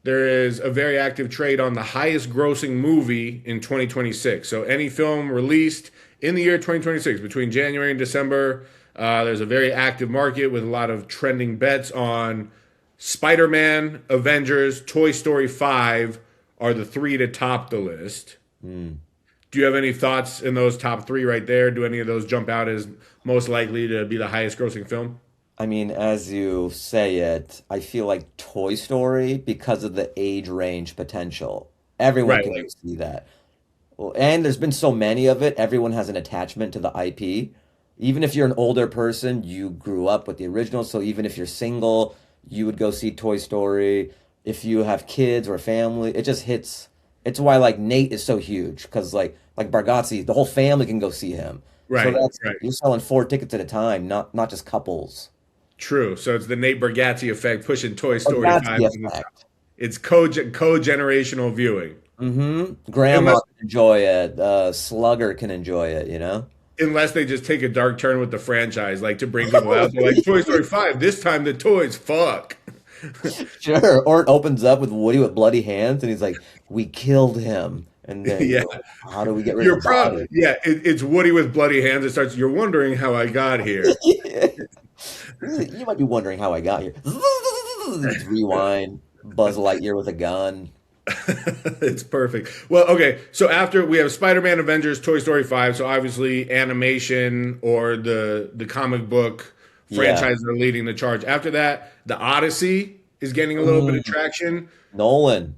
there is a very active trade on the highest grossing movie in 2026. So any film released in the year 2026 between January and December, there's a very active market with a lot of trending bets on Spider-Man, Avengers, Toy Story 5 are the three to top the list. Hmm. Do you have any thoughts in those top three right there? Do any of those jump out as most likely to be the highest grossing film? I mean, as you say it, I feel like Toy Story because of the age range potential. Everyone Right. can go Like, see that. Well, and there's been so many of it, everyone has an attachment to the IP. Even if you're an older person, you grew up with the original, so even if you're single, you would go see Toy Story. If you have kids or family, it just hits. It's why like Nate is so huge because like Bargatze, the whole family can go see him. So right, that's right. you're selling four tickets at a time, not just couples. True. So it's the Nate Bargatze effect pushing Toy But Story that's 5 the to the top. effect. It's co-generational viewing. Grandma Unless can enjoy it. Slugger can enjoy it, you know? unless they just take a dark turn with the franchise, like to bring people out. They're like Toy Story 5, this time the toys fuck. Sure. Or it opens up with Woody with bloody hands and he's like, we killed him. And then Yeah. you're like, how do we get rid of the body? Yeah, it's Woody with bloody hands. It starts, you're wondering how I got here. You might be wondering how I got here. Just rewind. Buzz Lightyear with a gun. It's perfect. Well, okay. So after we have Spider-Man, Avengers, Toy Story 5, so obviously animation or the comic book Yeah. franchises are leading the charge. After that, the Odyssey is getting a little bit of Mm, traction. Nolan.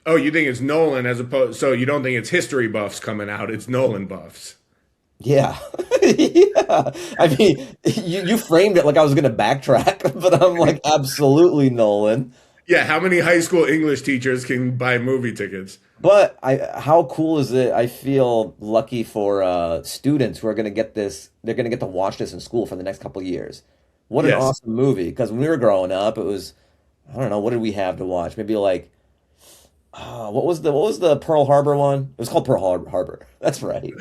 Oh, you think it's Nolan as opposed so you don't think it's history buffs coming out, it's Nolan buffs. Yeah. Yeah. I mean, you framed it like I was gonna backtrack, but I'm like, absolutely Nolan. Yeah, how many high school English teachers can buy movie tickets? But how cool is it? I feel lucky for students who are gonna get this. They're gonna get to watch this in school for the next couple of years. What an Yes. awesome movie! Because when we were growing up, it was I don't know what did we have to watch? Maybe like what was the Pearl Harbor one? It was called Harbor. That's right.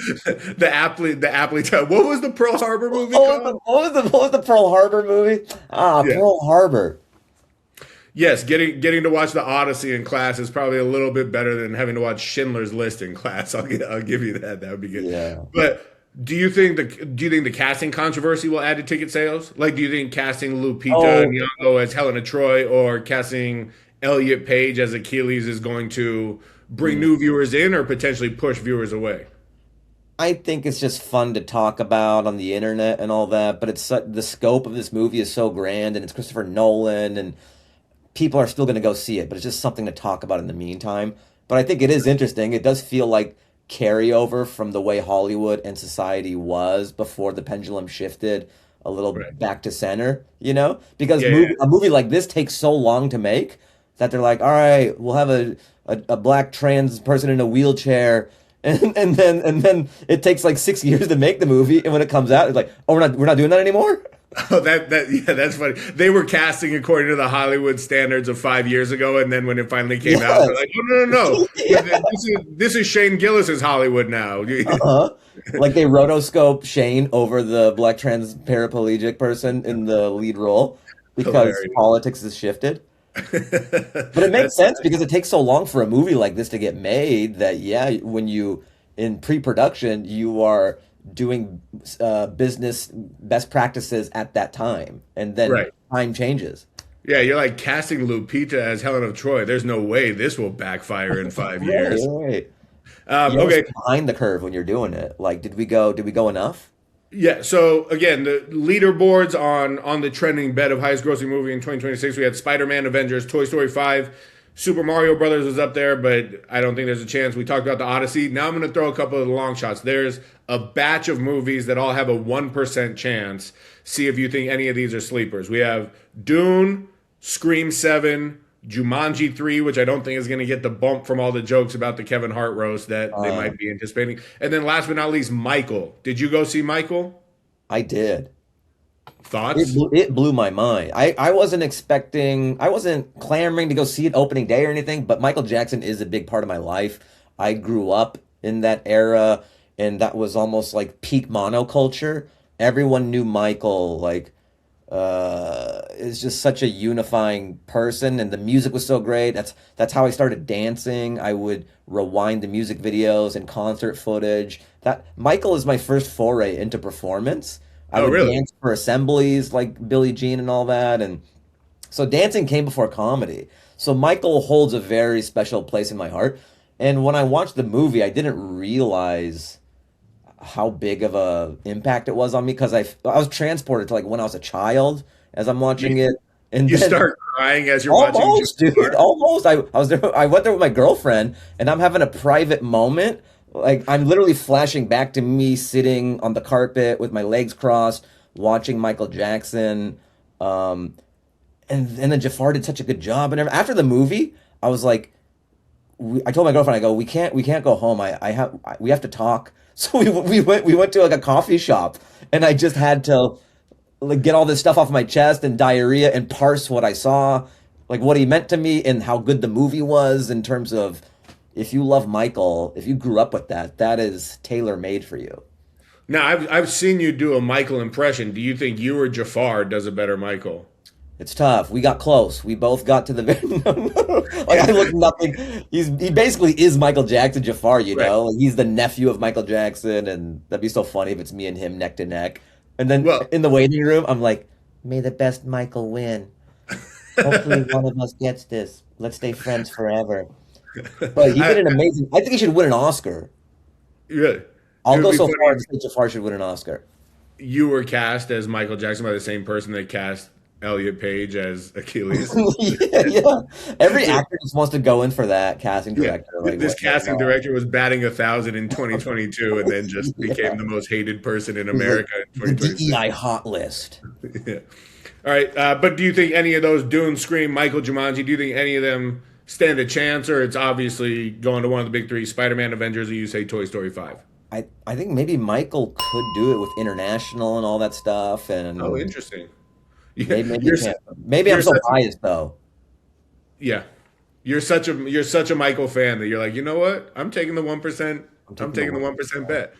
What was the Pearl Harbor movie called? What was the Pearl Harbor movie? Yeah. Pearl Harbor. Yes, getting to watch the Odyssey in class is probably a little bit better than having to watch Schindler's List in class. I'll give you that. That would be good. Yeah. But do you think the casting controversy will add to ticket sales? Like, do you think casting Lupita Oh, Nyong'o as Helena Troy or casting Elliot Page as Achilles is going to bring mm, new viewers in or potentially push viewers away? I think it's just fun to talk about on the internet and all that, but the scope of this movie is so grand, and it's Christopher Nolan, and people are still going to go see it, but it's just something to talk about in the meantime. But I think it is interesting. It does feel like carryover from the way Hollywood and society was before the pendulum shifted a little Right. back to center, you know? Because Yeah, yeah. a movie like this takes so long to make that they're like, all right, we'll have a black trans person in a wheelchair. And then it takes like 6 years to make the movie, and when it comes out, it's like, oh, we're not doing that anymore. Oh, yeah, that's funny. They were casting according to the Hollywood standards of 5 years ago, and then when it finally came out, they're Yes. like, "Oh no, no, no! Yeah. This is Shane Gillis's Hollywood now." Uh-huh. Like they rotoscope Shane over the black trans paraplegic person in the lead role because Hilarious. politics has shifted. But it makes That's sense because it takes so long for a movie like this to get made that, yeah, when you in pre-production, you are doing business best practices at that time, and then right. time changes. Yeah, you're like casting Lupita as Helen of Troy. There's no way this will backfire in five Right, years. right. You always Okay, stay behind the curve when you're doing it. Like, did we go enough? yeah. So again, the leaderboards on the trending bet of highest grossing movie in 2026, we had Spider-Man, Avengers, Toy Story 5, Super Mario Brothers was up there, but I don't think there's a chance. We talked about the Odyssey. Now I'm going to throw a couple of the long shots. There's a batch of movies that all have a 1% chance. See if you think any of these are sleepers. We have Dune, Scream 7, Jumanji 3, which I don't think is going to get the bump from all the jokes about the Kevin Hart roast that they Uh, might be anticipating. And then last but not least, Michael. Did you go see Michael? I did. It Thoughts? blew my mind. I wasn't expecting, I wasn't clamoring to go see it opening day or anything, but Michael Jackson is a big part of my life. I grew up in that era, and that was almost like peak monoculture. Everyone knew Michael. Like, is just such a unifying person, and the music was so great. That's how I started dancing. I would rewind the music videos and concert footage. That Michael is my first foray into performance. I Oh, would really? dance for assemblies like Billie Jean and all that, and so dancing came before comedy. So Michael holds a very special place in my heart. And when I watched the movie, I didn't realize how big of a impact it was on me because I was transported to like when I was a child as I'm watching You, it, and you then start crying as you're watching almost, dude, Jafar. almost. I was there. I went there with my girlfriend, and I'm having a private moment. Like I'm literally flashing back to me sitting on the carpet with my legs crossed, watching Michael Jackson. Um, and then Jafar did such a good job. And after the movie, I was like, I told my girlfriend, I go, we can't go home. We have to talk. So we went to like a coffee shop, and I just had to like get all this stuff off my chest and diarrhea and parse what I saw, like what he meant to me and how good the movie was in terms of if you love Michael, if you grew up with that, that is tailor made for you. Now, I've seen you do a Michael impression. Do you think you or Jafar does a better Michael? It's tough. We got close. We both got to the very no, no. Like I look nothing. He basically is Michael Jackson Jafar, you Right. know? Like he's the nephew of Michael Jackson, and that'd be so funny if it's me and him neck to neck. And then Well, in the waiting room, I'm like, may the best Michael win. Hopefully one of us gets this. Let's stay friends forever. But he I, did an amazing. I think he should win an Oscar. yeah, it I'll would go be so funny far if as to say Jafar should win an Oscar. you were cast as Michael Jackson by the same person that cast Elliot Page as Achilles. Yeah, yeah. Every actor just wants to go in for that casting Yeah, director. Like, this what? casting director was batting 1,000 in 2022, and then just became Yeah. the most hated person in He's like America in the 2026. DEI hot list. Yeah. All right, but do you think any of those Dune, Scream, Michael Jumanji? Do you think any of them stand a chance, or it's obviously going to one of the big three: Spider-Man, Avengers, or you say Toy Story 5? I think maybe Michael could do it with international and all that stuff, Oh, and interesting. Yeah, maybe he can't. Maybe I'm you're so such biased though. yeah, you're such a Michael fan that you're like, you know what? I'm taking the 1%. I'm I'm taking the taking the one. 1% bet.